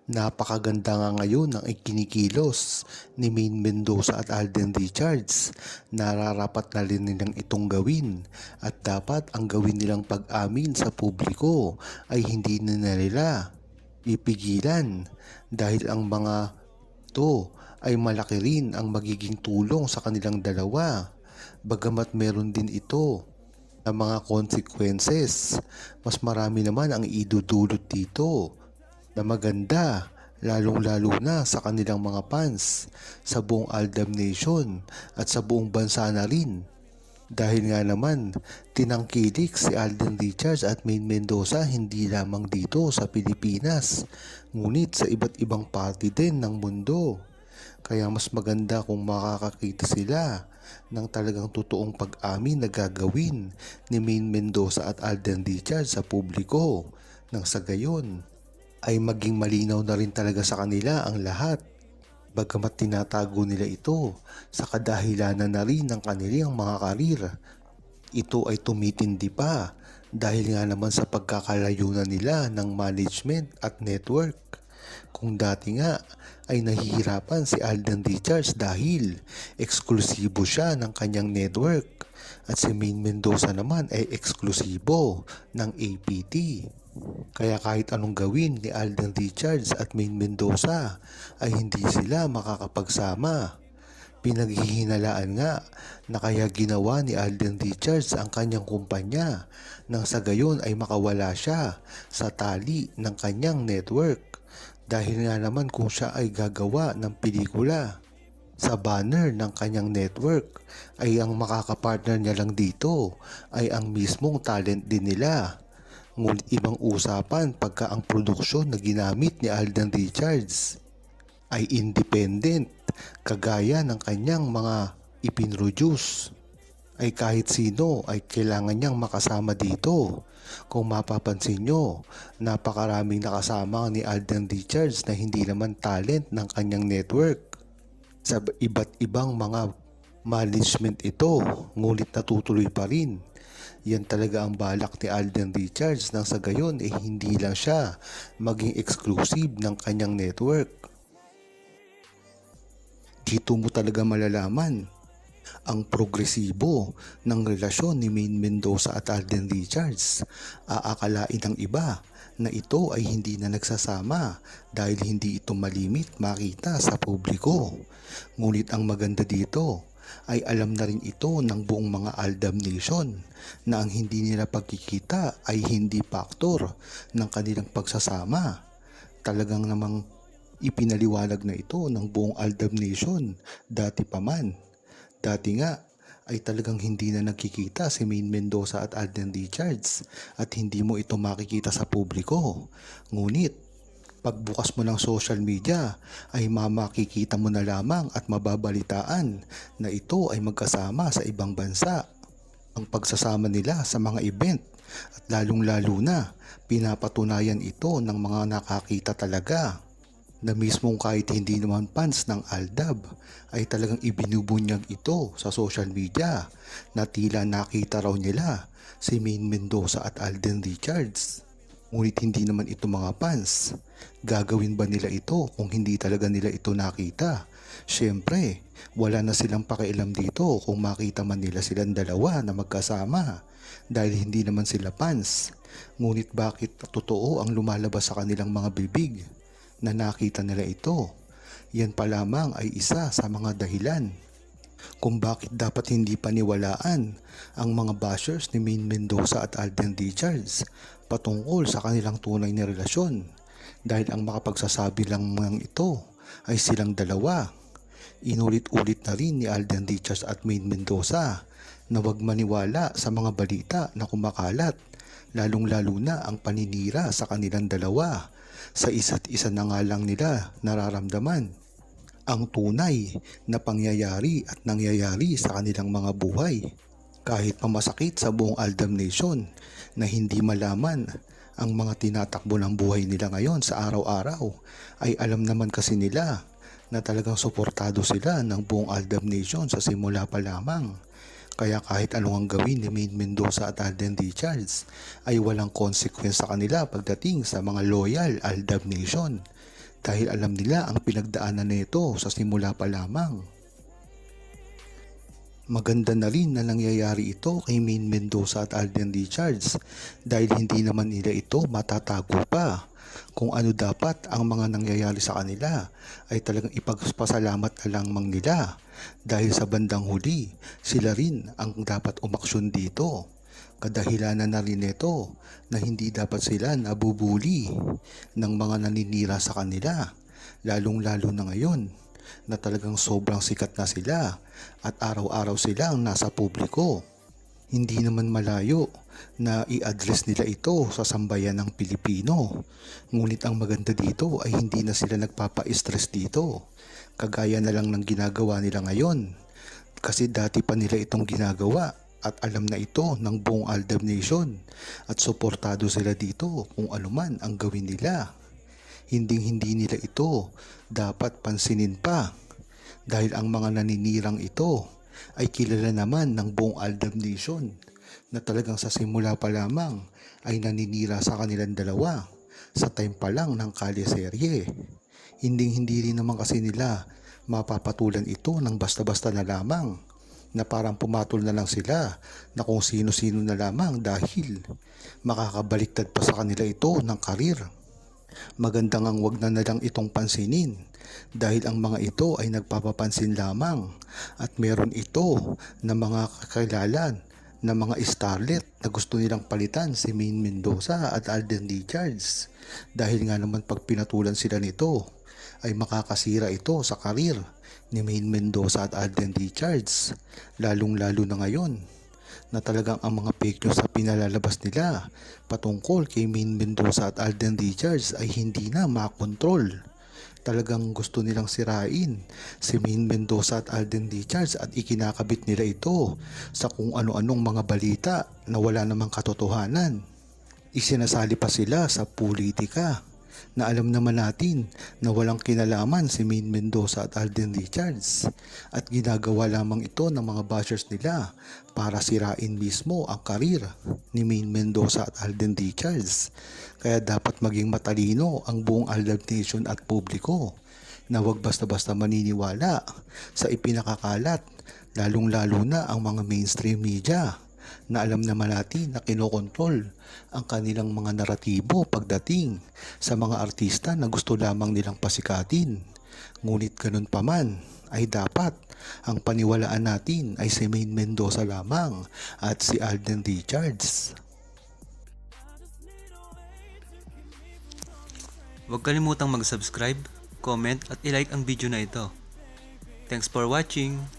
Napakaganda nga ngayon ng ikinikilos ni Maine Mendoza at Alden Richards. Nararapat na rin nilang itong gawin at dapat ang gawin nilang pag-amin sa publiko ay hindi na nila ipigilan dahil ang mga to ay malaki rin ang magiging tulong sa kanilang dalawa. Bagamat meron din ito na mga consequences, mas marami naman ang idudulot dito na maganda, lalong-lalo na sa kanilang mga fans sa buong Aldab Nation at sa buong bansa na rin. Dahil nga naman, tinangkilik si Alden Richards at Maine Mendoza hindi lamang dito sa Pilipinas, ngunit sa iba't ibang parte din ng mundo. Kaya mas maganda kung makakakita sila ng talagang totoong pag-amin na gagawin ni Maine Mendoza at Alden Richards sa publiko. Nang sa gayon ay maging malinaw na rin talaga sa kanila ang lahat. Bagamat tinatago nila ito sa kadahilanan na rin ng kanilang mga karir. Ito ay tumitindi pa dahil nga naman sa pagkakalayunan nila ng management at network. Kung dati nga ay nahihirapan si Alden Richards dahil eksklusibo siya ng kanyang network at si Maine Mendoza naman ay eksklusibo ng APT. Kaya kahit anong gawin ni Alden Richards at Maine Mendoza ay hindi sila makakapagsama. Pinaghihinalaan nga na kaya ginawa ni Alden Richards ang kanyang kumpanya nang sa gayon ay makawala siya sa tali ng kanyang network. Dahil nga naman kung siya ay gagawa ng pelikula sa banner ng kanyang network ay ang makakapartner niya lang dito ay ang mismong talent din nila. Ngunit ibang usapan pagka ang produksyon na ginamit ni Alden Richards ay independent kagaya ng kanyang mga ipinroduce ay kahit sino ay kailangan niyang makasama dito. Kung mapapansin nyo, napakaraming nakasama ni Alden Richards na hindi naman talent ng kanyang network. Sa iba't ibang mga management ito, ngunit natutuloy pa rin. Yan talaga ang balak ni Alden Richards nang sa gayon eh hindi lang siya maging exclusive ng kanyang network. Dito mo talaga malalaman ang progresibo ng relasyon ni Maine Mendoza at Alden Richards. Aakalain ng iba na ito ay hindi na nagsasama dahil hindi ito malimit makita sa publiko. Ngunit ang maganda dito ay alam na rin ito ng buong mga Aldab Nation na ang hindi nila pagkikita ay hindi faktor ng kanilang pagsasama. Talagang namang ipinaliwanag na ito ng buong Aldab Nation dati pa man. Dati nga ay talagang hindi na nagkikita si Maine Mendoza at Alden Richards at hindi mo ito makikita sa publiko. Ngunit pagbukas mo ng social media ay makikita mo na lamang at mababalitaan na ito ay magkasama sa ibang bansa. Ang pagsasama nila sa mga event at lalong-lalo na pinapatunayan ito ng mga nakakita talaga na mismong kahit hindi naman fans ng Aldab ay talagang ibinubunyag ito sa social media na tila nakita raw nila si Maine Mendoza at Alden Richards. Ngunit hindi naman ito mga fans. Gagawin ba nila ito kung hindi talaga nila ito nakita? Siyempre, wala na silang pakialam dito kung makita man nila silang dalawa na magkasama dahil hindi naman sila fans. Ngunit bakit totoo ang lumalabas sa kanilang mga bibig na nakita nila ito? Yan pa lamang ay isa sa mga dahilan kung bakit dapat hindi paniwalaan ang mga bashers ni Maine Mendoza at Alden Richards patungkol sa kanilang tunay na relasyon dahil ang makapagsasabi lang ng ito ay silang dalawa. Inulit-ulit na rin ni Alden Richards at Maine Mendoza na huwag maniwala sa mga balita na kumakalat, lalong-lalo na ang paninira sa kanilang dalawa. Sa isa't isa na nga lang nila nararamdaman ang tunay na pangyayari at nangyayari sa kanilang mga buhay. Kahit pamasakit sa buong Aldab Nation na hindi malaman ang mga tinatakbo ng buhay nila ngayon sa araw-araw, ay alam naman kasi nila na talagang suportado sila ng buong Aldab Nation sa simula pa lamang. Kaya kahit anong ang gawin ni Maine Mendoza at Alden Richards ay walang consequence sa kanila pagdating sa mga loyal Aldab Nation. dahil alam nila ang pinagdaanan nito sa simula pa lamang. Maganda na rin na nangyayari ito kay Maine Mendoza at Alden Richards dahil hindi naman nila ito matatago pa. Kung ano dapat ang mga nangyayari sa kanila ay talagang ipagpasalamat na lamang nila dahil sa bandang huli sila rin ang dapat umaksyon dito. Kadahilanan na rin ito na hindi dapat sila nabubuli ng mga naninira sa kanila, lalong-lalo na ngayon na talagang sobrang sikat na sila at araw-araw silang nasa publiko. Hindi naman malayo na i-address nila ito sa sambayan ng Pilipino. Ngunit ang maganda dito ay hindi na sila nagpapa-stress dito. Kagaya na lang ng ginagawa nila ngayon. Kasi dati pa nila itong ginagawa at alam na ito ng buong Aldab Nation at suportado sila dito kung anuman ang gawin nila. Hindi nila ito dapat pansinin pa dahil ang mga naninirang ito ay kilala naman ng buong Aldab Nation na talagang sa simula pa lamang ay naninira sa kanilang dalawa sa time pa lang ng kalyeserye. Hindi rin naman kasi nila mapapatulan ito ng basta-basta na lamang na parang pumatol na lang sila na kung sino-sino na lamang dahil makakabaliktad pa sa kanila ito ng karir. Maganda ngang wag na lang itong pansinin dahil ang mga ito ay nagpapapansin lamang at meron ito na mga kakilala na mga starlet na gusto nilang palitan si Maine Mendoza at Alden Richards dahil nga naman pag pinatulan sila nito ay makakasira ito sa karir ni Maine Mendoza at Alden Richards, lalong-lalo na ngayon na talagang ang mga fake news sa pinalalabas nila patungkol kay Maine Mendoza at Alden Richards ay hindi na makontrol. Talagang gusto nilang sirain si Maine Mendoza at Alden Richards at ikinakabit nila ito sa kung ano-anong mga balita na wala namang katotohanan. Isinasali pa sila sa politika na alam naman natin na walang kinalaman si Maine Mendoza at Alden Richards at ginagawa lamang ito ng mga bashers nila para sirain mismo ang karir ni Maine Mendoza at Alden Richards. Kaya dapat maging matalino ang buong Aldab Nation at publiko na wag basta-basta maniniwala sa ipinakakalat, lalong-lalo na ang mga mainstream media na alam naman natin na kinokontrol ang kanilang mga naratibo pagdating sa mga artista na gusto lamang nilang pasikatin. Ngunit ganun pa man ay dapat ang paniwalaan natin ay si Maine Mendoza lamang at si Alden Richards. Huwag kalimutang mag-subscribe, comment at i-like ang video na ito. Thanks for watching!